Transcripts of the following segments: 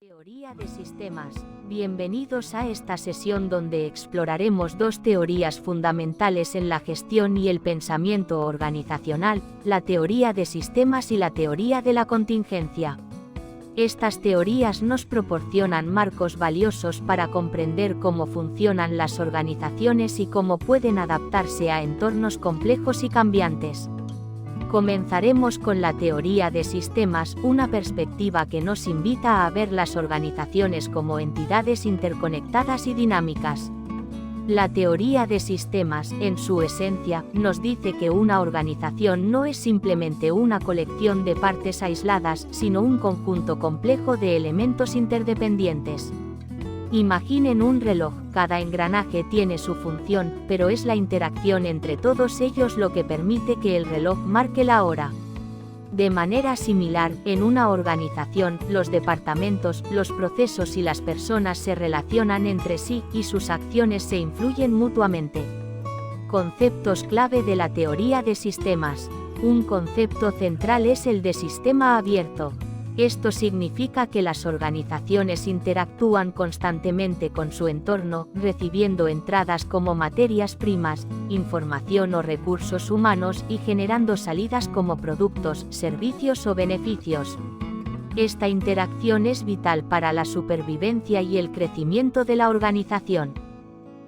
Teoría de sistemas. Bienvenidos a esta sesión donde exploraremos dos teorías fundamentales en la gestión y el pensamiento organizacional, la teoría de sistemas y la teoría de la contingencia. Estas teorías nos proporcionan marcos valiosos para comprender cómo funcionan las organizaciones y cómo pueden adaptarse a entornos complejos y cambiantes. Comenzaremos con la teoría de sistemas, una perspectiva que nos invita a ver las organizaciones como entidades interconectadas y dinámicas. La teoría de sistemas, en su esencia, nos dice que una organización no es simplemente una colección de partes aisladas, sino un conjunto complejo de elementos interdependientes. Imaginen un reloj, cada engranaje tiene su función, pero es la interacción entre todos ellos lo que permite que el reloj marque la hora. De manera similar, en una organización, los departamentos, los procesos y las personas se relacionan entre sí, y sus acciones se influyen mutuamente. Conceptos clave de la teoría de sistemas. Un concepto central es el de sistema abierto. Esto significa que las organizaciones interactúan constantemente con su entorno, recibiendo entradas como materias primas, información o recursos humanos y generando salidas como productos, servicios o beneficios. Esta interacción es vital para la supervivencia y el crecimiento de la organización.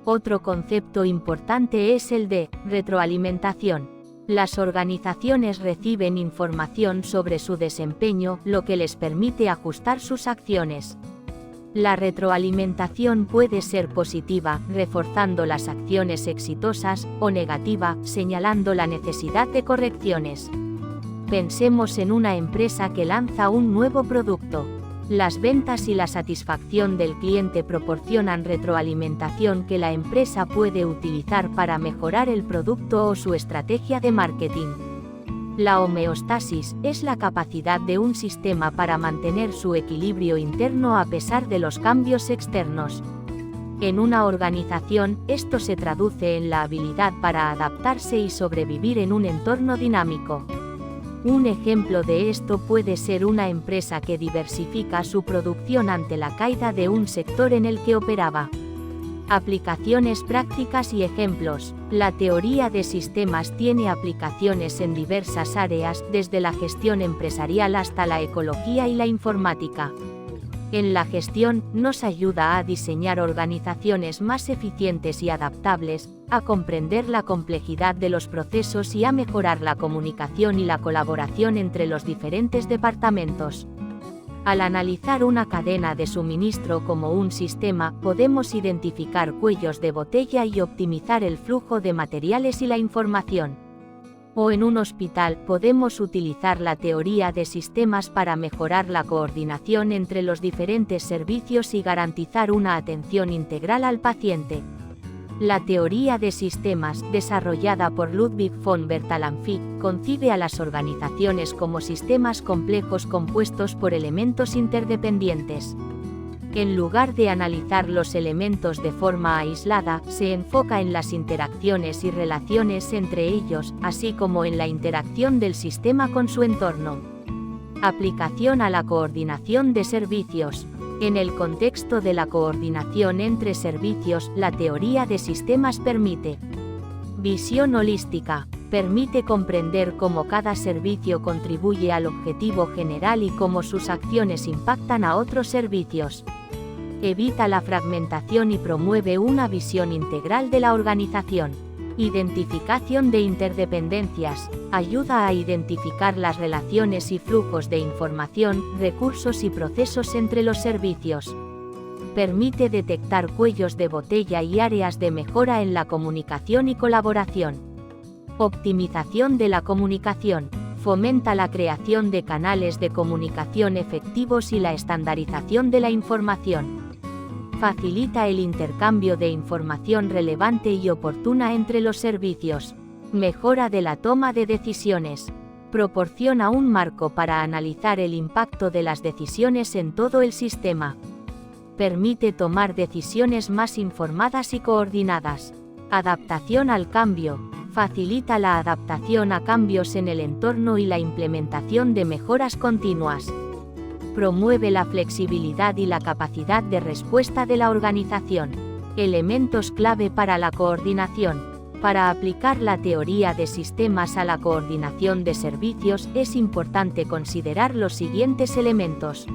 Otro concepto importante es el de retroalimentación. Las organizaciones reciben información sobre su desempeño, lo que les permite ajustar sus acciones. La retroalimentación puede ser positiva, reforzando las acciones exitosas, o negativa, señalando la necesidad de correcciones. Pensemos en una empresa que lanza un nuevo producto. Las ventas y la satisfacción del cliente proporcionan retroalimentación que la empresa puede utilizar para mejorar el producto o su estrategia de marketing. La homeostasis es la capacidad de un sistema para mantener su equilibrio interno a pesar de los cambios externos. En una organización, esto se traduce en la habilidad para adaptarse y sobrevivir en un entorno dinámico. Un ejemplo de esto puede ser una empresa que diversifica su producción ante la caída de un sector en el que operaba. Aplicaciones prácticas y ejemplos. La teoría de sistemas tiene aplicaciones en diversas áreas, desde la gestión empresarial hasta la ecología y la informática. En la gestión, nos ayuda a diseñar organizaciones más eficientes y adaptables, a comprender la complejidad de los procesos y a mejorar la comunicación y la colaboración entre los diferentes departamentos. Al analizar una cadena de suministro como un sistema, podemos identificar cuellos de botella y optimizar el flujo de materiales y la información. O en un hospital, podemos utilizar la teoría de sistemas para mejorar la coordinación entre los diferentes servicios y garantizar una atención integral al paciente. La teoría de sistemas, desarrollada por Ludwig von Bertalanffy, concibe a las organizaciones como sistemas complejos compuestos por elementos interdependientes. En lugar de analizar los elementos de forma aislada, se enfoca en las interacciones y relaciones entre ellos, así como en la interacción del sistema con su entorno. Aplicación a la coordinación de servicios. En el contexto de la coordinación entre servicios, la teoría de sistemas permite visión holística. Permite comprender cómo cada servicio contribuye al objetivo general y cómo sus acciones impactan a otros servicios. Evita la fragmentación y promueve una visión integral de la organización. Identificación de interdependencias. Ayuda a identificar las relaciones y flujos de información, recursos y procesos entre los servicios. Permite detectar cuellos de botella y áreas de mejora en la comunicación y colaboración. Optimización de la comunicación. Fomenta la creación de canales de comunicación efectivos y la estandarización de la información. Facilita el intercambio de información relevante y oportuna entre los servicios. Mejora de la toma de decisiones. Proporciona un marco para analizar el impacto de las decisiones en todo el sistema. Permite tomar decisiones más informadas y coordinadas. Adaptación al cambio. Facilita la adaptación a cambios en el entorno y la implementación de mejoras continuas. Promueve la flexibilidad y la capacidad de respuesta de la organización. Elementos clave para la coordinación. Para aplicar la teoría de sistemas a la coordinación de servicios es importante considerar los siguientes elementos.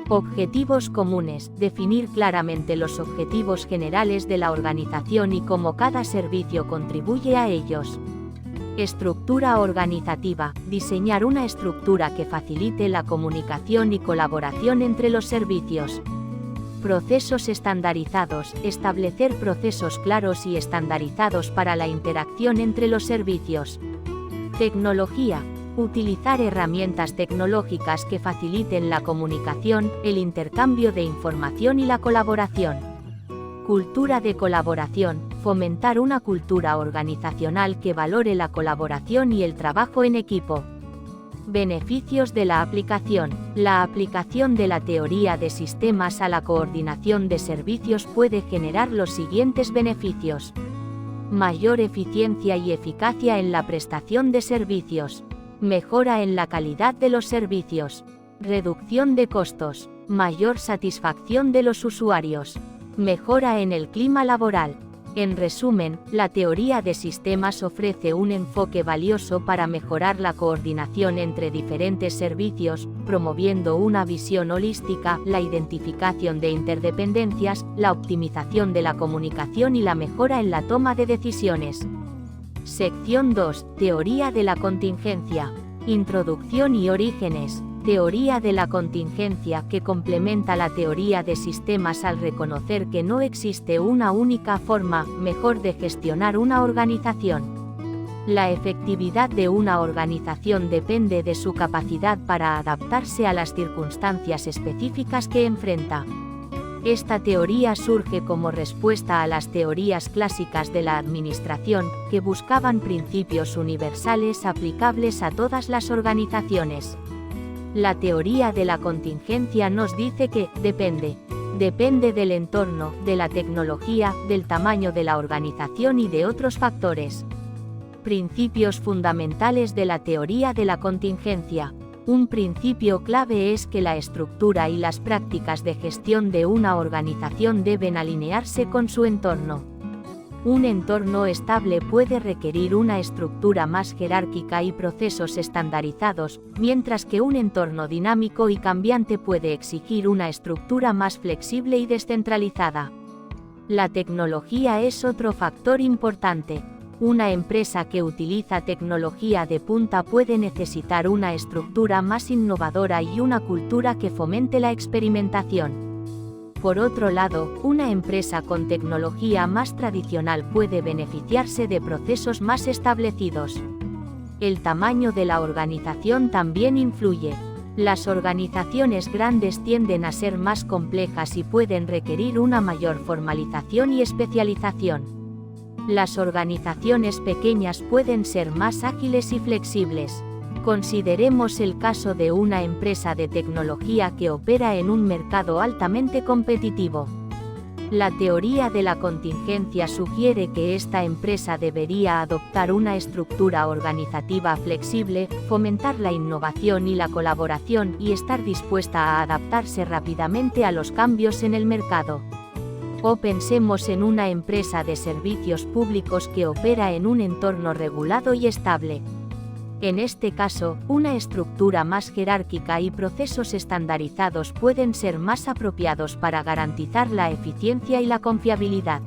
Objetivos comunes. Definir claramente los objetivos generales de la organización y cómo cada servicio contribuye a ellos. Estructura organizativa. Diseñar una estructura que facilite la comunicación y colaboración entre los servicios. Procesos estandarizados. Establecer procesos claros y estandarizados para la interacción entre los servicios. Tecnología. Utilizar herramientas tecnológicas que faciliten la comunicación, el intercambio de información y la colaboración. Cultura de colaboración. Fomentar una cultura organizacional que valore la colaboración y el trabajo en equipo. Beneficios de la aplicación. La aplicación de la teoría de sistemas a la coordinación de servicios puede generar los siguientes beneficios. Mayor eficiencia y eficacia en la prestación de servicios. Mejora en la calidad de los servicios. Reducción de costos. Mayor satisfacción de los usuarios. Mejora en el clima laboral. En resumen, la teoría de sistemas ofrece un enfoque valioso para mejorar la coordinación entre diferentes servicios, promoviendo una visión holística, la identificación de interdependencias, la optimización de la comunicación y la mejora en la toma de decisiones. Sección 2. Teoría de la contingencia. Introducción y orígenes. Teoría de la contingencia que complementa la teoría de sistemas al reconocer que no existe una única forma mejor de gestionar una organización. La efectividad de una organización depende de su capacidad para adaptarse a las circunstancias específicas que enfrenta. Esta teoría surge como respuesta a las teorías clásicas de la administración, que buscaban principios universales aplicables a todas las organizaciones. La teoría de la contingencia nos dice que depende del entorno, de la tecnología, del tamaño de la organización y de otros factores. Principios fundamentales de la teoría de la contingencia. Un principio clave es que la estructura y las prácticas de gestión de una organización deben alinearse con su entorno. Un entorno estable puede requerir una estructura más jerárquica y procesos estandarizados, mientras que un entorno dinámico y cambiante puede exigir una estructura más flexible y descentralizada. La tecnología es otro factor importante. Una empresa que utiliza tecnología de punta puede necesitar una estructura más innovadora y una cultura que fomente la experimentación. Por otro lado, una empresa con tecnología más tradicional puede beneficiarse de procesos más establecidos. El tamaño de la organización también influye. Las organizaciones grandes tienden a ser más complejas y pueden requerir una mayor formalización y especialización. Las organizaciones pequeñas pueden ser más ágiles y flexibles. Consideremos el caso de una empresa de tecnología que opera en un mercado altamente competitivo. La teoría de la contingencia sugiere que esta empresa debería adoptar una estructura organizativa flexible, fomentar la innovación y la colaboración y estar dispuesta a adaptarse rápidamente a los cambios en el mercado. O pensemos en una empresa de servicios públicos que opera en un entorno regulado y estable. En este caso, una estructura más jerárquica y procesos estandarizados pueden ser más apropiados para garantizar la eficiencia y la confiabilidad.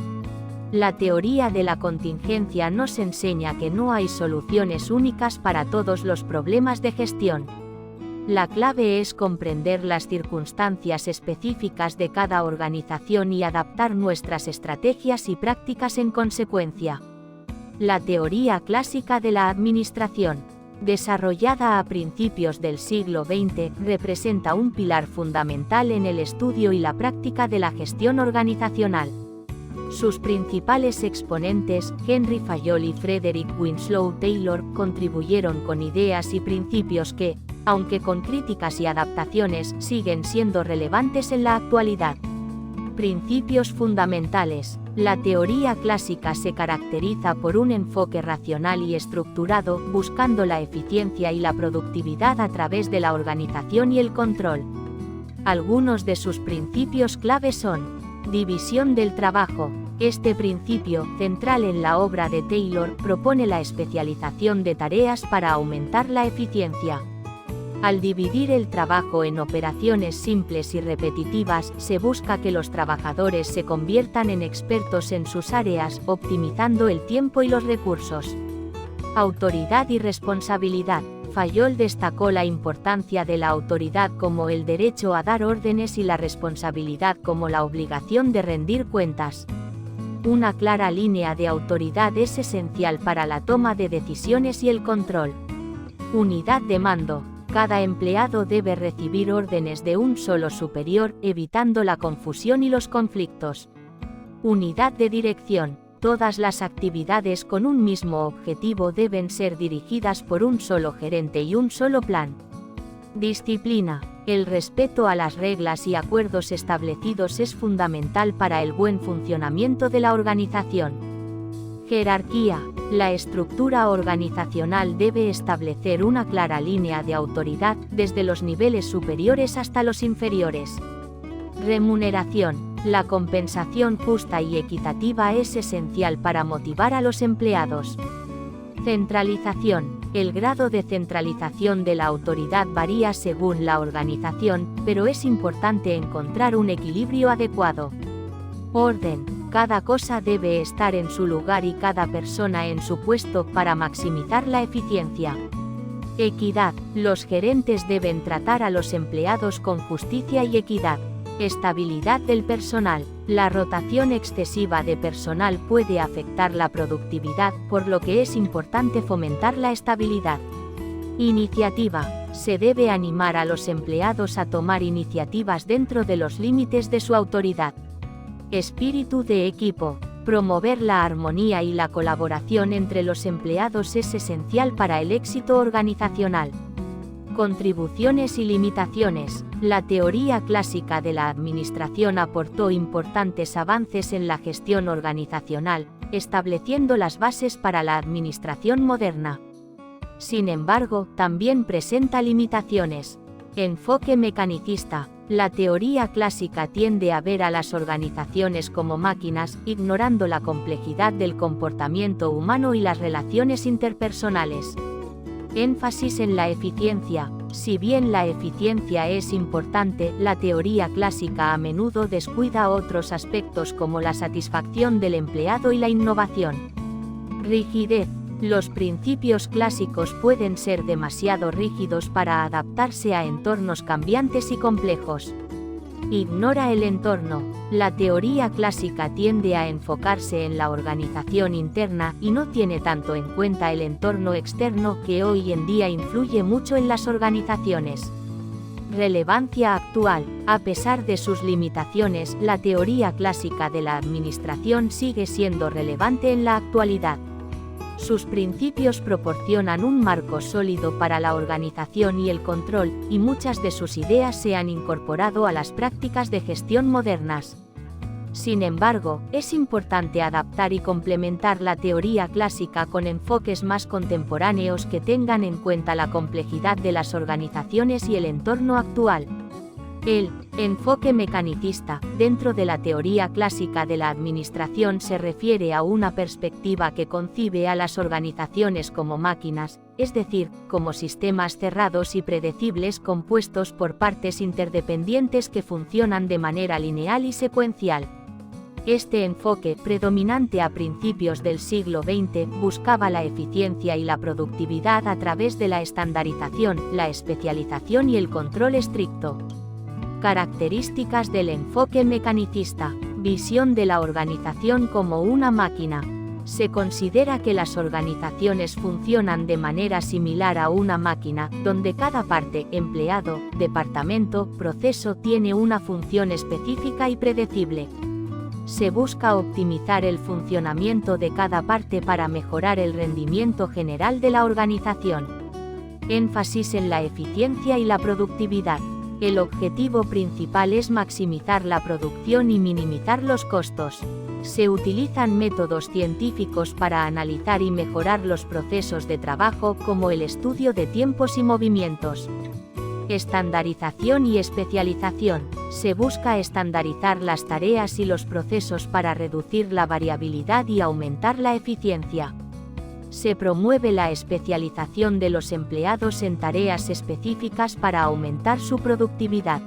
La teoría de la contingencia nos enseña que no hay soluciones únicas para todos los problemas de gestión. La clave es comprender las circunstancias específicas de cada organización y adaptar nuestras estrategias y prácticas en consecuencia. La teoría clásica de la administración, desarrollada a principios del siglo XX, representa un pilar fundamental en el estudio y la práctica de la gestión organizacional. Sus principales exponentes, Henry Fayol y Frederick Winslow Taylor, contribuyeron con ideas y principios que, aunque con críticas y adaptaciones, siguen siendo relevantes en la actualidad. Principios fundamentales. La teoría clásica se caracteriza por un enfoque racional y estructurado, buscando la eficiencia y la productividad a través de la organización y el control. Algunos de sus principios clave son: división del trabajo. Este principio, central en la obra de Taylor, propone la especialización de tareas para aumentar la eficiencia. Al dividir el trabajo en operaciones simples y repetitivas, se busca que los trabajadores se conviertan en expertos en sus áreas, optimizando el tiempo y los recursos. Autoridad y responsabilidad. Fayol destacó la importancia de la autoridad como el derecho a dar órdenes y la responsabilidad como la obligación de rendir cuentas. Una clara línea de autoridad es esencial para la toma de decisiones y el control. Unidad de mando. Cada empleado debe recibir órdenes de un solo superior, evitando la confusión y los conflictos. Unidad de dirección. Todas las actividades con un mismo objetivo deben ser dirigidas por un solo gerente y un solo plan. Disciplina. El respeto a las reglas y acuerdos establecidos es fundamental para el buen funcionamiento de la organización. Jerarquía. La estructura organizacional debe establecer una clara línea de autoridad, desde los niveles superiores hasta los inferiores. Remuneración. La compensación justa y equitativa es esencial para motivar a los empleados. Centralización. El grado de centralización de la autoridad varía según la organización, pero es importante encontrar un equilibrio adecuado. Orden. Cada cosa debe estar en su lugar y cada persona en su puesto para maximizar la eficiencia. Equidad. Los gerentes deben tratar a los empleados con justicia y equidad. Estabilidad del personal. La rotación excesiva de personal puede afectar la productividad, por lo que es importante fomentar la estabilidad. Iniciativa. Se debe animar a los empleados a tomar iniciativas dentro de los límites de su autoridad. Espíritu de equipo. Promover la armonía y la colaboración entre los empleados es esencial para el éxito organizacional. Contribuciones y limitaciones. La teoría clásica de la administración aportó importantes avances en la gestión organizacional, estableciendo las bases para la administración moderna. Sin embargo, también presenta limitaciones. Enfoque mecanicista. La teoría clásica tiende a ver a las organizaciones como máquinas, ignorando la complejidad del comportamiento humano y las relaciones interpersonales. Énfasis en la eficiencia. Si bien la eficiencia es importante, la teoría clásica a menudo descuida otros aspectos como la satisfacción del empleado y la innovación. Rigidez. Los principios clásicos pueden ser demasiado rígidos para adaptarse a entornos cambiantes y complejos. Ignora el entorno. La teoría clásica tiende a enfocarse en la organización interna y no tiene tanto en cuenta el entorno externo, que hoy en día influye mucho en las organizaciones. Relevancia actual. A pesar de sus limitaciones, la teoría clásica de la administración sigue siendo relevante en la actualidad. Sus principios proporcionan un marco sólido para la organización y el control, y muchas de sus ideas se han incorporado a las prácticas de gestión modernas. Sin embargo, es importante adaptar y complementar la teoría clásica con enfoques más contemporáneos que tengan en cuenta la complejidad de las organizaciones y el entorno actual. El enfoque mecanicista, dentro de la teoría clásica de la administración, se refiere a una perspectiva que concibe a las organizaciones como máquinas, es decir, como sistemas cerrados y predecibles compuestos por partes interdependientes que funcionan de manera lineal y secuencial. Este enfoque, predominante a principios del siglo XX, buscaba la eficiencia y la productividad a través de la estandarización, la especialización y el control estricto. Características del enfoque mecanicista. Visión de la organización como una máquina. Se considera que las organizaciones funcionan de manera similar a una máquina, donde cada parte, empleado, departamento, proceso tiene una función específica y predecible. Se busca optimizar el funcionamiento de cada parte para mejorar el rendimiento general de la organización. Énfasis en la eficiencia y la productividad. El objetivo principal es maximizar la producción y minimizar los costos. Se utilizan métodos científicos para analizar y mejorar los procesos de trabajo, como el estudio de tiempos y movimientos. Estandarización y especialización. Se busca estandarizar las tareas y los procesos para reducir la variabilidad y aumentar la eficiencia. Se promueve la especialización de los empleados en tareas específicas para aumentar su productividad.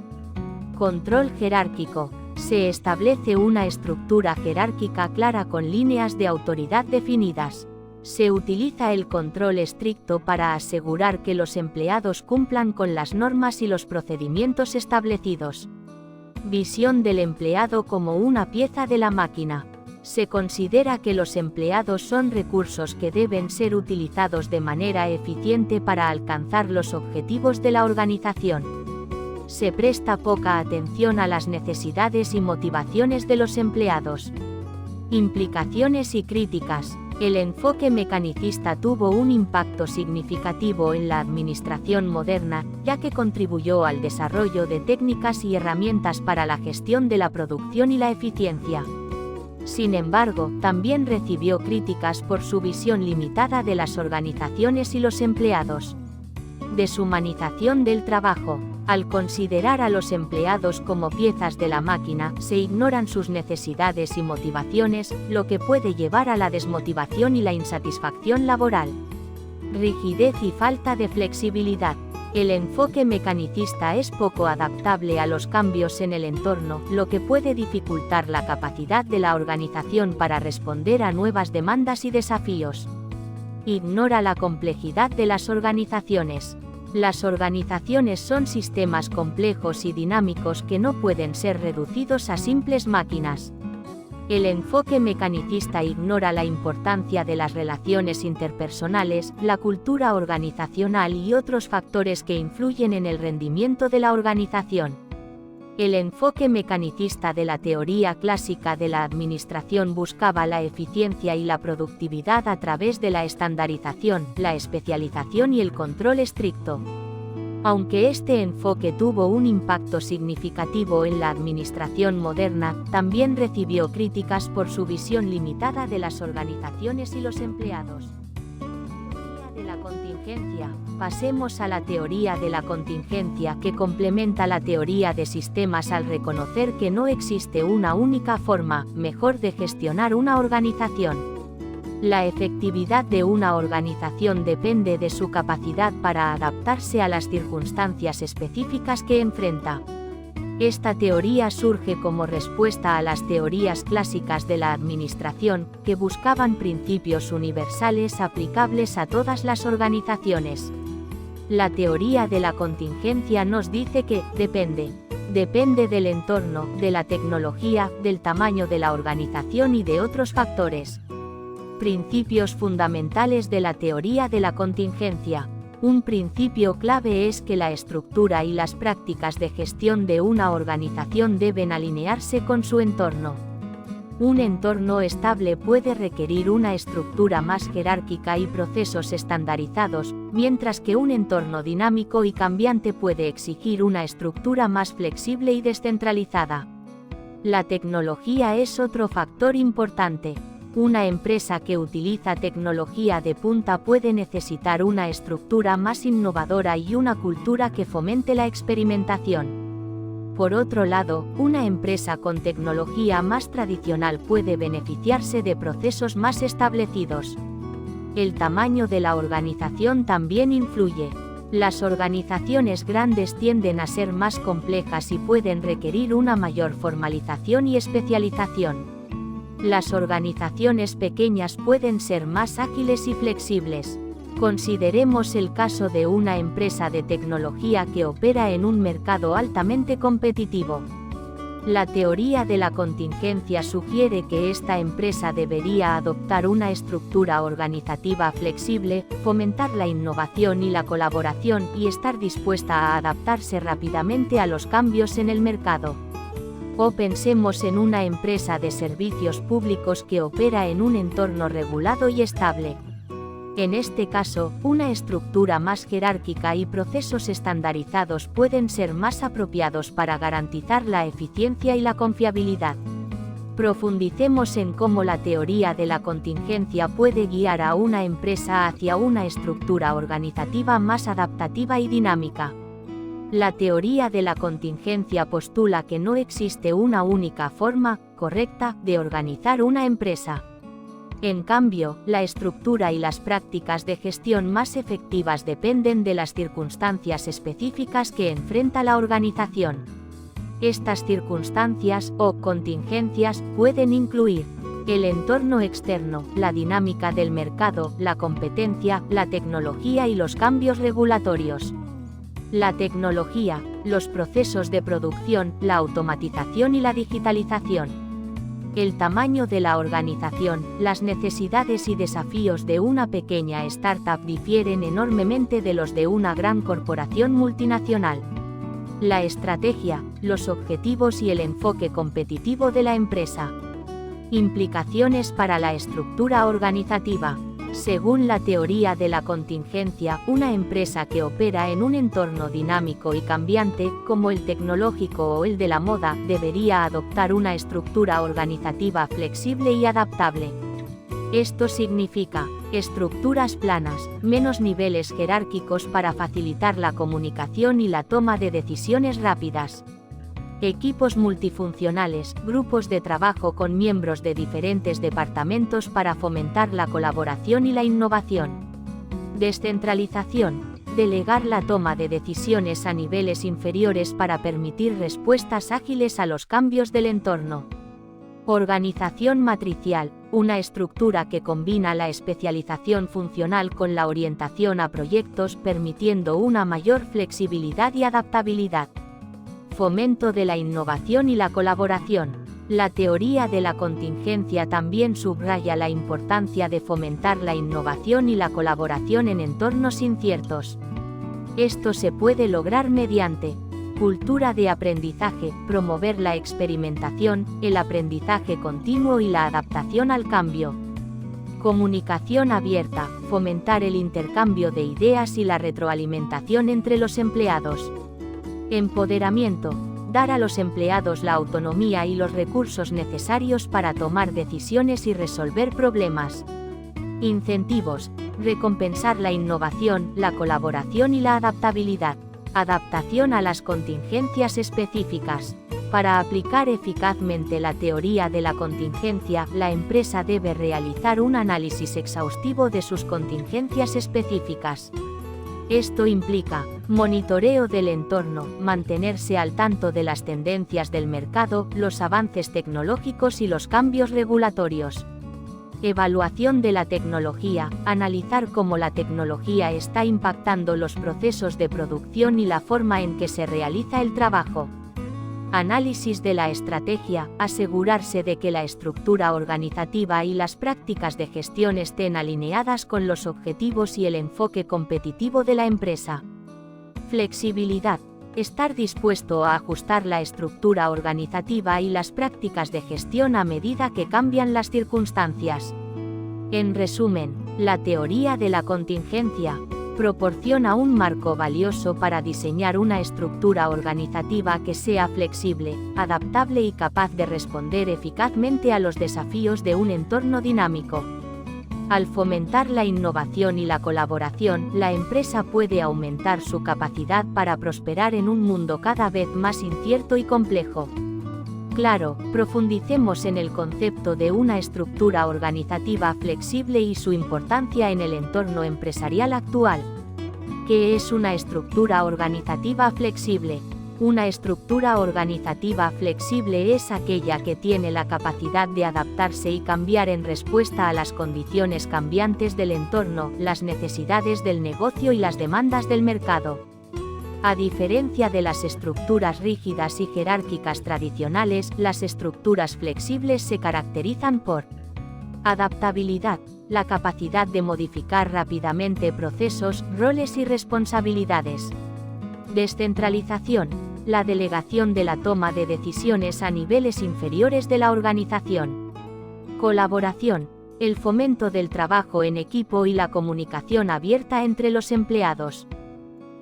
Control jerárquico. Se establece una estructura jerárquica clara con líneas de autoridad definidas. Se utiliza el control estricto para asegurar que los empleados cumplan con las normas y los procedimientos establecidos. Visión del empleado como una pieza de la máquina. Se considera que los empleados son recursos que deben ser utilizados de manera eficiente para alcanzar los objetivos de la organización. Se presta poca atención a las necesidades y motivaciones de los empleados. Implicaciones y críticas. El enfoque mecanicista tuvo un impacto significativo en la administración moderna, ya que contribuyó al desarrollo de técnicas y herramientas para la gestión de la producción y la eficiencia. Sin embargo, también recibió críticas por su visión limitada de las organizaciones y los empleados. Deshumanización del trabajo. Al considerar a los empleados como piezas de la máquina, se ignoran sus necesidades y motivaciones, lo que puede llevar a la desmotivación y la insatisfacción laboral. Rigidez y falta de flexibilidad. El enfoque mecanicista es poco adaptable a los cambios en el entorno, lo que puede dificultar la capacidad de la organización para responder a nuevas demandas y desafíos. Ignora la complejidad de las organizaciones. Las organizaciones son sistemas complejos y dinámicos que no pueden ser reducidos a simples máquinas. El enfoque mecanicista ignora la importancia de las relaciones interpersonales, la cultura organizacional y otros factores que influyen en el rendimiento de la organización. El enfoque mecanicista de la teoría clásica de la administración buscaba la eficiencia y la productividad a través de la estandarización, la especialización y el control estricto. Aunque este enfoque tuvo un impacto significativo en la administración moderna, también recibió críticas por su visión limitada de las organizaciones y los empleados. Teoría de la contingencia. Pasemos a la teoría de la contingencia, que complementa la teoría de sistemas al reconocer que no existe una única forma mejor de gestionar una organización. La efectividad de una organización depende de su capacidad para adaptarse a las circunstancias específicas que enfrenta. Esta teoría surge como respuesta a las teorías clásicas de la administración, que buscaban principios universales aplicables a todas las organizaciones. La teoría de la contingencia nos dice que depende del entorno, de la tecnología, del tamaño de la organización y de otros factores. Principios fundamentales de la teoría de la contingencia. Un principio clave es que la estructura y las prácticas de gestión de una organización deben alinearse con su entorno. Un entorno estable puede requerir una estructura más jerárquica y procesos estandarizados, mientras que un entorno dinámico y cambiante puede exigir una estructura más flexible y descentralizada. La tecnología es otro factor importante. Una empresa que utiliza tecnología de punta puede necesitar una estructura más innovadora y una cultura que fomente la experimentación. Por otro lado, una empresa con tecnología más tradicional puede beneficiarse de procesos más establecidos. El tamaño de la organización también influye. Las organizaciones grandes tienden a ser más complejas y pueden requerir una mayor formalización y especialización. Las organizaciones pequeñas pueden ser más ágiles y flexibles. Consideremos el caso de una empresa de tecnología que opera en un mercado altamente competitivo. La teoría de la contingencia sugiere que esta empresa debería adoptar una estructura organizativa flexible, fomentar la innovación y la colaboración y estar dispuesta a adaptarse rápidamente a los cambios en el mercado. O pensemos en una empresa de servicios públicos que opera en un entorno regulado y estable. En este caso, una estructura más jerárquica y procesos estandarizados pueden ser más apropiados para garantizar la eficiencia y la confiabilidad. Profundicemos en cómo la teoría de la contingencia puede guiar a una empresa hacia una estructura organizativa más adaptativa y dinámica. La teoría de la contingencia postula que no existe una única forma correcta de organizar una empresa. En cambio, la estructura y las prácticas de gestión más efectivas dependen de las circunstancias específicas que enfrenta la organización. Estas circunstancias, o contingencias, pueden incluir el entorno externo, la dinámica del mercado, la competencia, la tecnología y los cambios regulatorios. La tecnología, los procesos de producción, la automatización y la digitalización. El tamaño de la organización, las necesidades y desafíos de una pequeña startup difieren enormemente de los de una gran corporación multinacional. La estrategia, los objetivos y el enfoque competitivo de la empresa. Implicaciones para la estructura organizativa. Según la teoría de la contingencia, una empresa que opera en un entorno dinámico y cambiante, como el tecnológico o el de la moda, debería adoptar una estructura organizativa flexible y adaptable. Esto significa estructuras planas, menos niveles jerárquicos para facilitar la comunicación y la toma de decisiones rápidas. Equipos multifuncionales, grupos de trabajo con miembros de diferentes departamentos para fomentar la colaboración y la innovación. Descentralización, delegar la toma de decisiones a niveles inferiores para permitir respuestas ágiles a los cambios del entorno. Organización matricial, una estructura que combina la especialización funcional con la orientación a proyectos, permitiendo una mayor flexibilidad y adaptabilidad. Fomento de la innovación y la colaboración. La teoría de la contingencia también subraya la importancia de fomentar la innovación y la colaboración en entornos inciertos. Esto se puede lograr mediante cultura de aprendizaje, promover la experimentación, el aprendizaje continuo y la adaptación al cambio. Comunicación abierta, fomentar el intercambio de ideas y la retroalimentación entre los empleados. Empoderamiento, dar a los empleados la autonomía y los recursos necesarios para tomar decisiones y resolver problemas. Incentivos, recompensar la innovación, la colaboración y la adaptabilidad. Adaptación a las contingencias específicas. Para aplicar eficazmente la teoría de la contingencia, la empresa debe realizar un análisis exhaustivo de sus contingencias específicas. Esto implica monitoreo del entorno, mantenerse al tanto de las tendencias del mercado, los avances tecnológicos y los cambios regulatorios. Evaluación de la tecnología, analizar cómo la tecnología está impactando los procesos de producción y la forma en que se realiza el trabajo. Análisis de la estrategia, asegurarse de que la estructura organizativa y las prácticas de gestión estén alineadas con los objetivos y el enfoque competitivo de la empresa. Flexibilidad, estar dispuesto a ajustar la estructura organizativa y las prácticas de gestión a medida que cambian las circunstancias. En resumen, la teoría de la contingencia proporciona un marco valioso para diseñar una estructura organizativa que sea flexible, adaptable y capaz de responder eficazmente a los desafíos de un entorno dinámico. Al fomentar la innovación y la colaboración, la empresa puede aumentar su capacidad para prosperar en un mundo cada vez más incierto y complejo. Claro, profundicemos en el concepto de una estructura organizativa flexible y su importancia en el entorno empresarial actual. ¿Qué es una estructura organizativa flexible? Una estructura organizativa flexible es aquella que tiene la capacidad de adaptarse y cambiar en respuesta a las condiciones cambiantes del entorno, las necesidades del negocio y las demandas del mercado. A diferencia de las estructuras rígidas y jerárquicas tradicionales, las estructuras flexibles se caracterizan por adaptabilidad, la capacidad de modificar rápidamente procesos, roles y responsabilidades. Descentralización, la delegación de la toma de decisiones a niveles inferiores de la organización. Colaboración, el fomento del trabajo en equipo y la comunicación abierta entre los empleados.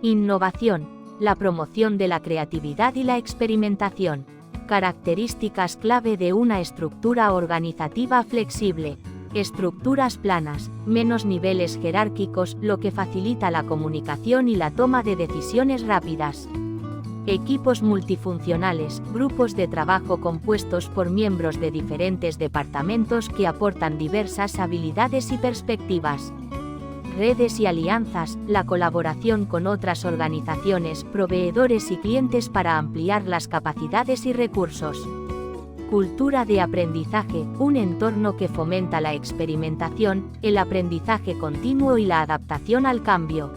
Innovación, la promoción de la creatividad y la experimentación. Características clave de una estructura organizativa flexible. Estructuras planas, menos niveles jerárquicos, lo que facilita la comunicación y la toma de decisiones rápidas. Equipos multifuncionales, grupos de trabajo compuestos por miembros de diferentes departamentos que aportan diversas habilidades y perspectivas. Redes y alianzas, la colaboración con otras organizaciones, proveedores y clientes para ampliar las capacidades y recursos. Cultura de aprendizaje, un entorno que fomenta la experimentación, el aprendizaje continuo y la adaptación al cambio.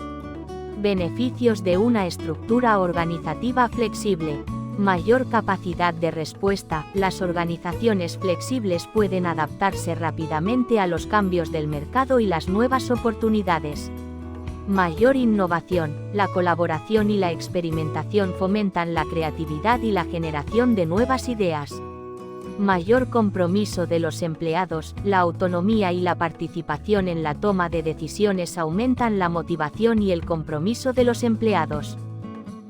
Beneficios de una estructura organizativa flexible. Mayor capacidad de respuesta. Las organizaciones flexibles pueden adaptarse rápidamente a los cambios del mercado y las nuevas oportunidades. Mayor innovación. La colaboración y la experimentación fomentan la creatividad y la generación de nuevas ideas. Mayor compromiso de los empleados. La autonomía y la participación en la toma de decisiones aumentan la motivación y el compromiso de los empleados.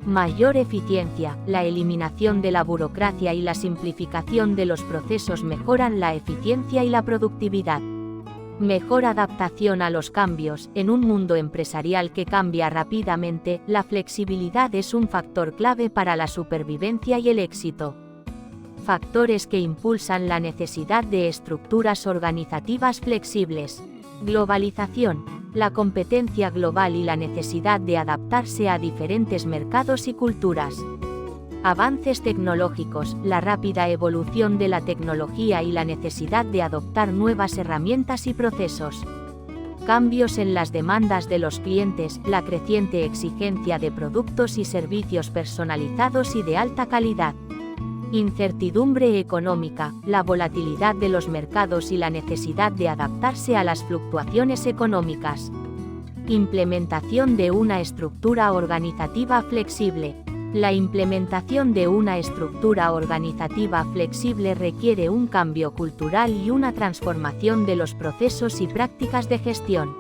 Mayor eficiencia. La eliminación de la burocracia y la simplificación de los procesos mejoran la eficiencia y la productividad. Mejor adaptación a los cambios. En un mundo empresarial que cambia rápidamente, la flexibilidad es un factor clave para la supervivencia y el éxito. Factores que impulsan la necesidad de estructuras organizativas flexibles. Globalización. La competencia global y la necesidad de adaptarse a diferentes mercados y culturas. Avances tecnológicos. La rápida evolución de la tecnología y la necesidad de adoptar nuevas herramientas y procesos. Cambios en las demandas de los clientes. La creciente exigencia de productos y servicios personalizados y de alta calidad. Incertidumbre económica. La volatilidad de los mercados y la necesidad de adaptarse a las fluctuaciones económicas. Implementación de una estructura organizativa flexible. La implementación de una estructura organizativa flexible requiere un cambio cultural y una transformación de los procesos y prácticas de gestión.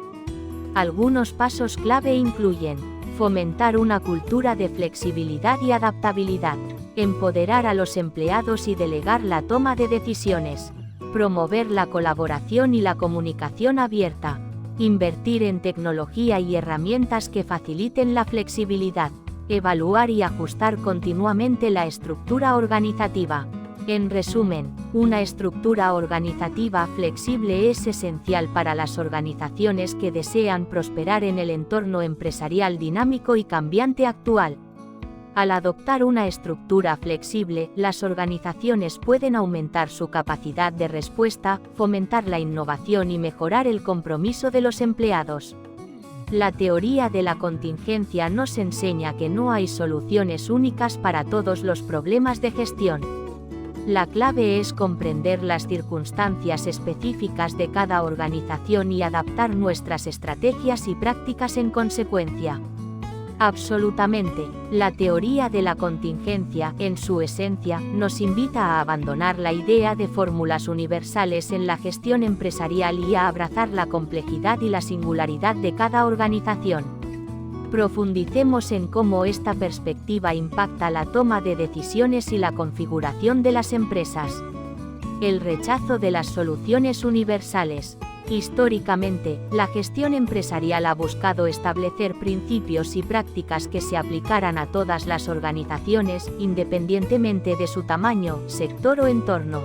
Algunos pasos clave incluyen: fomentar una cultura de flexibilidad y adaptabilidad. Empoderar a los empleados y delegar la toma de decisiones. Promover la colaboración y la comunicación abierta. Invertir en tecnología y herramientas que faciliten la flexibilidad. Evaluar y ajustar continuamente la estructura organizativa. En resumen, una estructura organizativa flexible es esencial para las organizaciones que desean prosperar en el entorno empresarial dinámico y cambiante actual. Al adoptar una estructura flexible, las organizaciones pueden aumentar su capacidad de respuesta, fomentar la innovación y mejorar el compromiso de los empleados. La teoría de la contingencia nos enseña que no hay soluciones únicas para todos los problemas de gestión. La clave es comprender las circunstancias específicas de cada organización y adaptar nuestras estrategias y prácticas en consecuencia. Absolutamente, la teoría de la contingencia, en su esencia, nos invita a abandonar la idea de fórmulas universales en la gestión empresarial y a abrazar la complejidad y la singularidad de cada organización. Profundicemos en cómo esta perspectiva impacta la toma de decisiones y la configuración de las empresas. El rechazo de las soluciones universales. Históricamente, la gestión empresarial ha buscado establecer principios y prácticas que se aplicaran a todas las organizaciones, independientemente de su tamaño, sector o entorno.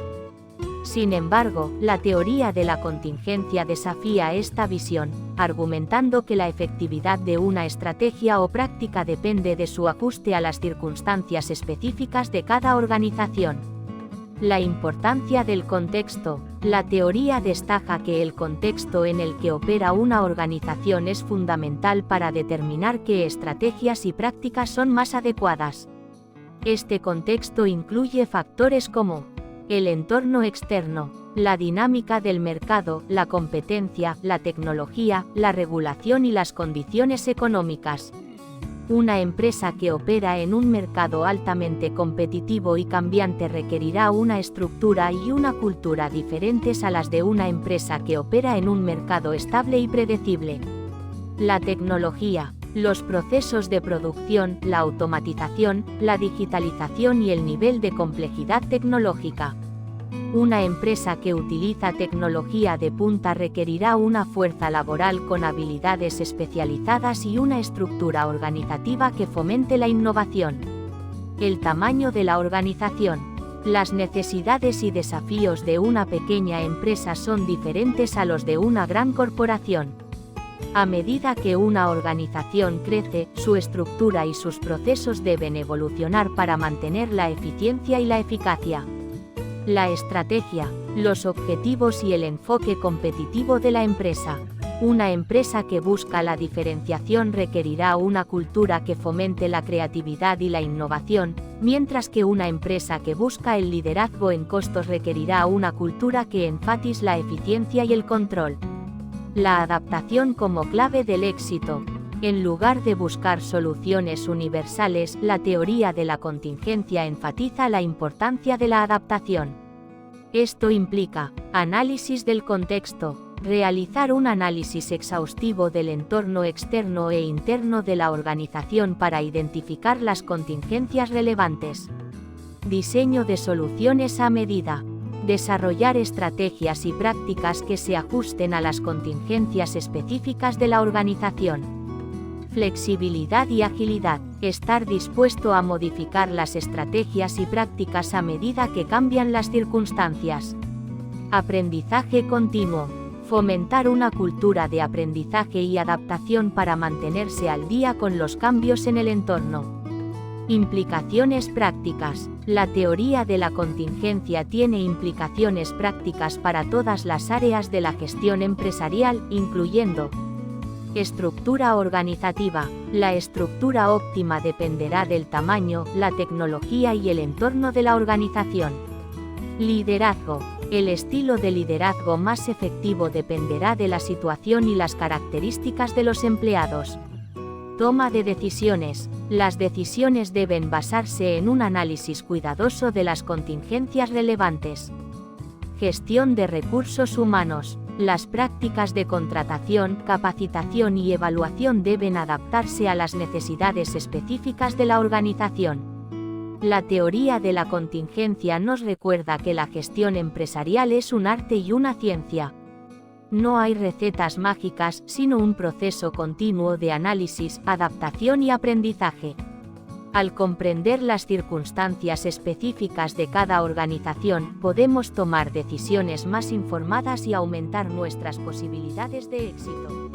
Sin embargo, la teoría de la contingencia desafía esta visión, argumentando que la efectividad de una estrategia o práctica depende de su ajuste a las circunstancias específicas de cada organización. La importancia del contexto. La teoría destaca que el contexto en el que opera una organización es fundamental para determinar qué estrategias y prácticas son más adecuadas. Este contexto incluye factores como el entorno externo, la dinámica del mercado, la competencia, la tecnología, la regulación y las condiciones económicas. Una empresa que opera en un mercado altamente competitivo y cambiante requerirá una estructura y una cultura diferentes a las de una empresa que opera en un mercado estable y predecible. La tecnología, los procesos de producción, la automatización, la digitalización y el nivel de complejidad tecnológica. Una empresa que utiliza tecnología de punta requerirá una fuerza laboral con habilidades especializadas y una estructura organizativa que fomente la innovación. El tamaño de la organización. Las necesidades y desafíos de una pequeña empresa son diferentes a los de una gran corporación. A medida que una organización crece, su estructura y sus procesos deben evolucionar para mantener la eficiencia y la eficacia. La estrategia, los objetivos y el enfoque competitivo de la empresa. Una empresa que busca la diferenciación requerirá una cultura que fomente la creatividad y la innovación, mientras que una empresa que busca el liderazgo en costos requerirá una cultura que enfatice la eficiencia y el control. La adaptación como clave del éxito. En lugar de buscar soluciones universales, la teoría de la contingencia enfatiza la importancia de la adaptación. Esto implica análisis del contexto. Realizar un análisis exhaustivo del entorno externo e interno de la organización para identificar las contingencias relevantes. Diseño de soluciones a medida. Desarrollar estrategias y prácticas que se ajusten a las contingencias específicas de la organización. Flexibilidad y agilidad. Estar dispuesto a modificar las estrategias y prácticas a medida que cambian las circunstancias. Aprendizaje continuo. Fomentar una cultura de aprendizaje y adaptación para mantenerse al día con los cambios en el entorno. Implicaciones prácticas. La teoría de la contingencia tiene implicaciones prácticas para todas las áreas de la gestión empresarial, incluyendo estructura organizativa. La estructura óptima dependerá del tamaño, la tecnología y el entorno de la organización. Liderazgo. El estilo de liderazgo más efectivo dependerá de la situación y las características de los empleados. Toma de decisiones. Las decisiones deben basarse en un análisis cuidadoso de las contingencias relevantes. Gestión de recursos humanos. Las prácticas de contratación, capacitación y evaluación deben adaptarse a las necesidades específicas de la organización. La teoría de la contingencia nos recuerda que la gestión empresarial es un arte y una ciencia. No hay recetas mágicas, sino un proceso continuo de análisis, adaptación y aprendizaje. Al comprender las circunstancias específicas de cada organización, podemos tomar decisiones más informadas y aumentar nuestras posibilidades de éxito.